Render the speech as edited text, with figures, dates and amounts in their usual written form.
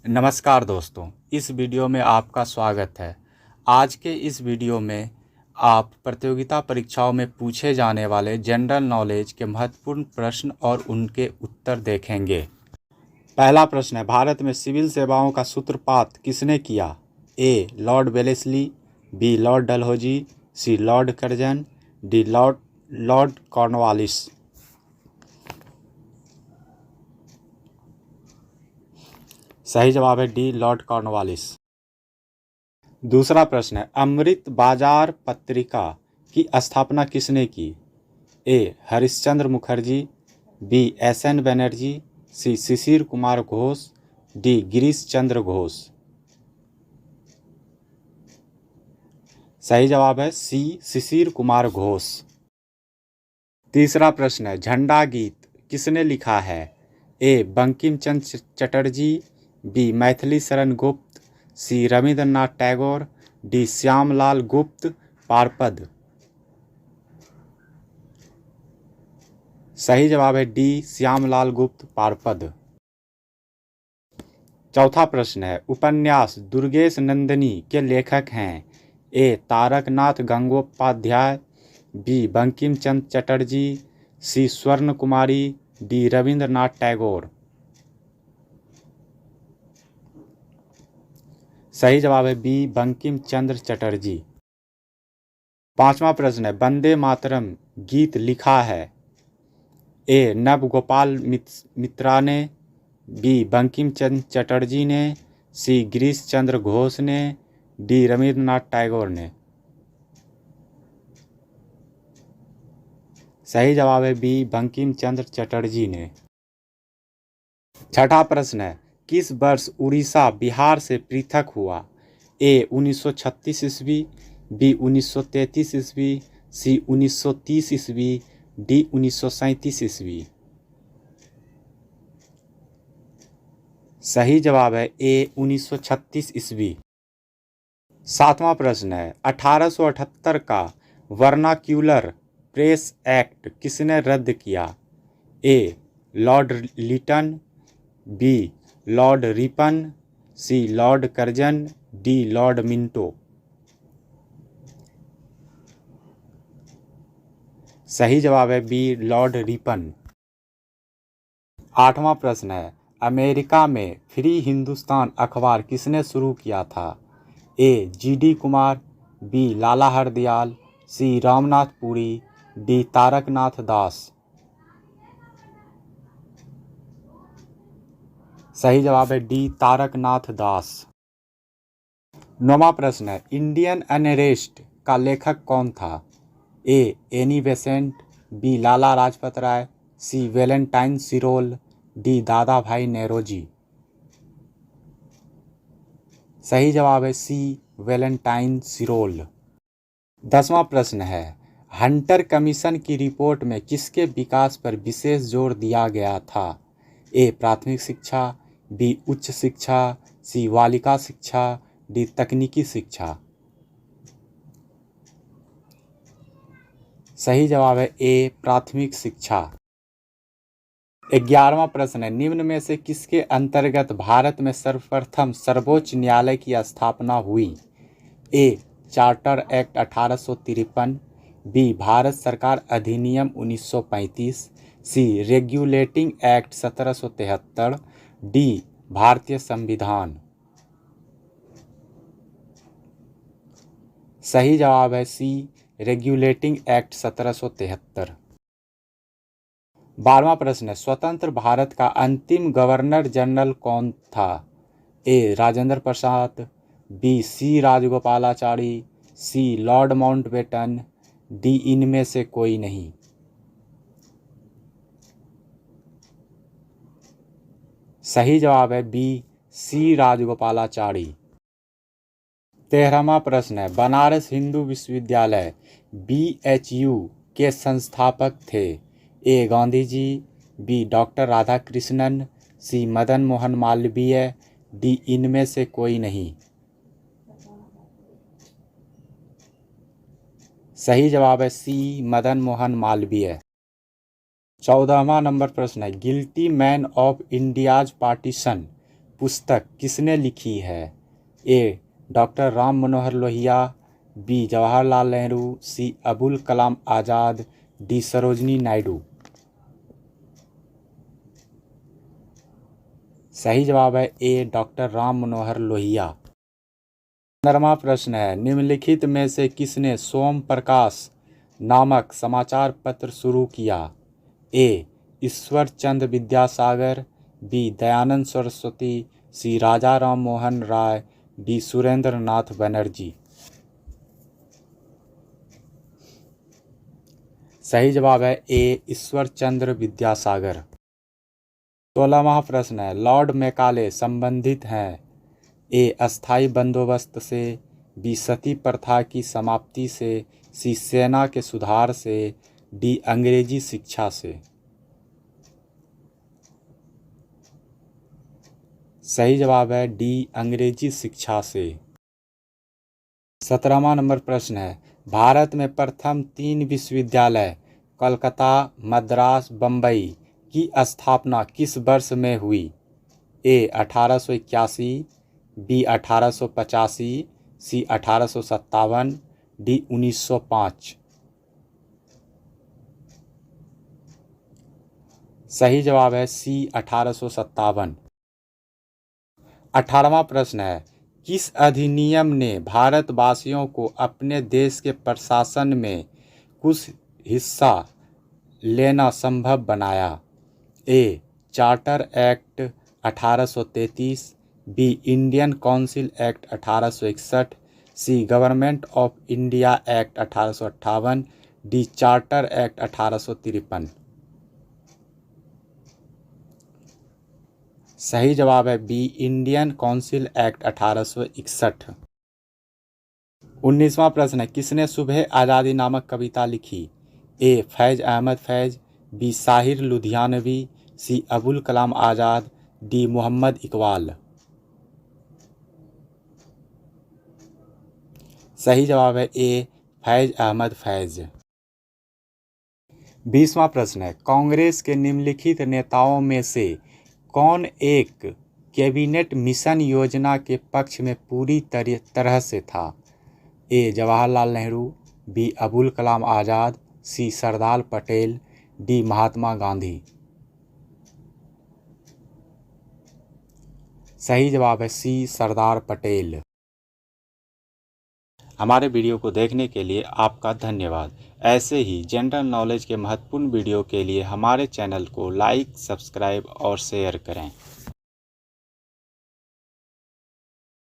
नमस्कार दोस्तों, इस वीडियो में आपका स्वागत है। आज के इस वीडियो में आप प्रतियोगिता परीक्षाओं में पूछे जाने वाले जनरल नॉलेज के महत्वपूर्ण प्रश्न और उनके उत्तर देखेंगे। पहला प्रश्न है, भारत में सिविल सेवाओं का सूत्रपात किसने किया? A. Lord Wellesley, B. Lord Dalhousie, C. Lord Curzon, D. Lord Cornwallis. सही जवाब है डी. Lord Cornwallis. दूसरा प्रश्न है, अमृत बाजार पत्रिका की स्थापना किसने की? ए. हरिश्चंद्र मुखर्जी, बी. एस.एन. बनर्जी, सी. शिशिर कुमार घोष, डी. गिरीश चंद्र घोष। सही जवाब है सी. शिशिर कुमार घोष। तीसरा प्रश्न है, झंडा गीत किसने लिखा है? ए. बंकिम चंद्र चटर्जी, बी. मैथिली शरण गुप्त, सी. रविंद्रनाथ टैगोर, डी. श्यामलाल गुप्त पारपद। सही जवाब है डी. श्यामलाल गुप्त पारपद। चौथा प्रश्न है, उपन्यास दुर्गेश नंदिनी के लेखक हैं? ए. तारकनाथ गंगोपाध्याय, बी. बंकिम चंद्र चटर्जी, सी. स्वर्ण कुमारी, डी. रविंद्रनाथ टैगोर। सही जवाब है बी. बंकिम चंद्र चटर्जी। पांचवा प्रश्न है, वंदे मातरम गीत लिखा है? ए. नव गोपाल मित्रा ने, बी. बंकिम चंद्र चटर्जी ने, सी. गिरीश चंद्र घोष ने, डी. रविंद्रनाथ टैगोर ने। सही जवाब है बी. बंकिम चंद्र चटर्जी ने। छठा प्रश्न है, किस वर्ष उड़ीसा बिहार से पृथक हुआ? ए. 1936 ईस्वी, बी. 1933 ईस्वी, सी. 1930 ईस्वी, डी. 1937 ईस्वी। सही जवाब है ए. 1936 ईस्वी। सातवां प्रश्न है, 1878 का वर्नाक्यूलर प्रेस एक्ट किसने रद्द किया? A. Lord Lytton, B. Lord Ripon, C. Lord Curzon, D. Lord Minto. सही जवाब है बी. Lord Ripon. आठवां प्रश्न है, अमेरिका में फ्री हिंदुस्तान अखबार किसने शुरू किया था? ए. जी.डी. कुमार, बी. लाला हरदयाल, सी. रामनाथ पुरी, डी. तारकनाथ दास। सही जवाब है डी. तारकनाथ दास। नौवां प्रश्न है, इंडियन अनरेस्ट का लेखक कौन था? A. Annie Besant, B. Lala Lajpat Rai, C. Valentine Chirol, D. Dadabhai नेरोजी। सही जवाब है सी. वैलेंटाइन सिरोल। 10वां प्रश्न है, हंटर कमीशन की रिपोर्ट में किसके विकास पर विशेष जोर दिया गया था? ए. प्राथमिक शिक्षा, बी. उच्च शिक्षा, सी. बालिका शिक्षा, डी. तकनीकी शिक्षा। सही जवाब है ए. प्राथमिक शिक्षा। 11वां प्रश्न है, निम्न में से किसके अंतर्गत भारत में सर्वप्रथम सर्वोच्च न्यायालय की स्थापना हुई? A. Charter act 1853, B. Bharat सरकार अधिनियम 1935, सी. Regulating act 1773, D. भारतीय संविधान। सही जवाब है सी. Regulating act 1773। 12वां प्रश्न है, स्वतंत्र भारत का अंतिम गवर्नर जनरल कौन था? A. Rajendra Prasad, B. C. Rajagopalachari, C. Lord Mountbatten, D. इनमें से कोई नहीं। सही जवाब है बी. सी. राजगोपालाचारी। 13वां प्रश्न है, बनारस हिंदू विश्वविद्यालय BHU के संस्थापक थे? ए. गांधी जी, बी. डॉक्टर राधाकृष्णन, सी. मदन मोहन मालवीय, डी. इनमें से कोई नहीं। सही जवाब है सी. मदन मोहन मालवीय। 14वां नंबर प्रश्न है, guilty man of India's partition पुस्तक किसने लिखी है? ए. Doctor Ram Manohar Lohia, B. जवाहरलाल नेहरू, सी. अबुल कलाम आज़ाद, डी. सरोजिनी नायडू। सही जवाब है ए. डॉक्टर राम मनोहर लोहिया। 15वां प्रश्न है, निम्नलिखित में से किसने सोम प्रकाश नामक समाचार पत्र शुरू किया? ए. ईश्वर चंद्र विद्यासागर, बी. दयानंद सरस्वती, सी. राजा राम मोहन राय, डी. सुरेंद्र नाथ बनर्जी। सही जवाब है ए. ईश्वर चंद्र विद्यासागर। 16वां प्रश्न है, लॉर्ड मैकाले संबंधित हैं? ए. अस्थाई बंदोबस्त से, बी. सती प्रथा की समाप्ति से, सी. सेना के सुधार से, डी. अंग्रेजी शिक्षा से। सही जवाब है डी. अंग्रेजी शिक्षा से। 17वां नंबर प्रश्न है, भारत में प्रथम 3 विश्वविद्यालय कोलकाता, मद्रास, बम्बई की स्थापना किस वर्ष में हुई? ए. 1881, बी. 1885, सी. 1857, डी. 1905। सही जवाब है सी. 1857। 18वां प्रश्न है, किस अधिनियम ने भारतवासियों को अपने देश के प्रशासन में कुछ हिस्सा लेना संभव बनाया? A. Charter act 1833, B. Indian council act 1861, C. Government of India act 1858, D. Charter act 1853। सही जवाब है बी. Indian council act 1861। 19वां प्रश्न है, किसने सुबह आज़ादी नामक कविता लिखी? A. Faiz Ahmad Faiz, B. Sahir Ludhianvi, C. Abul Kalam Azad, D. Mohammad Iqbal. सही जवाब है ए. फैज़ अहमद फैज़। 20वां प्रश्न है, कांग्रेस के निम्नलिखित नेताओं में से कौन एक कैबिनेट मिशन योजना के पक्ष में पूरी तरह से था? ए. जवाहरलाल नेहरू, बी. अबुल कलाम आज़ाद, सी. सरदार पटेल, डी. महात्मा गांधी। सही जवाब है सी. सरदार पटेल। हमारे वीडियो को देखने के लिए आपका धन्यवाद। ऐसे ही जनरल नॉलेज के महत्वपूर्ण वीडियो के लिए हमारे चैनल को लाइक, सब्सक्राइब और शेयर करें।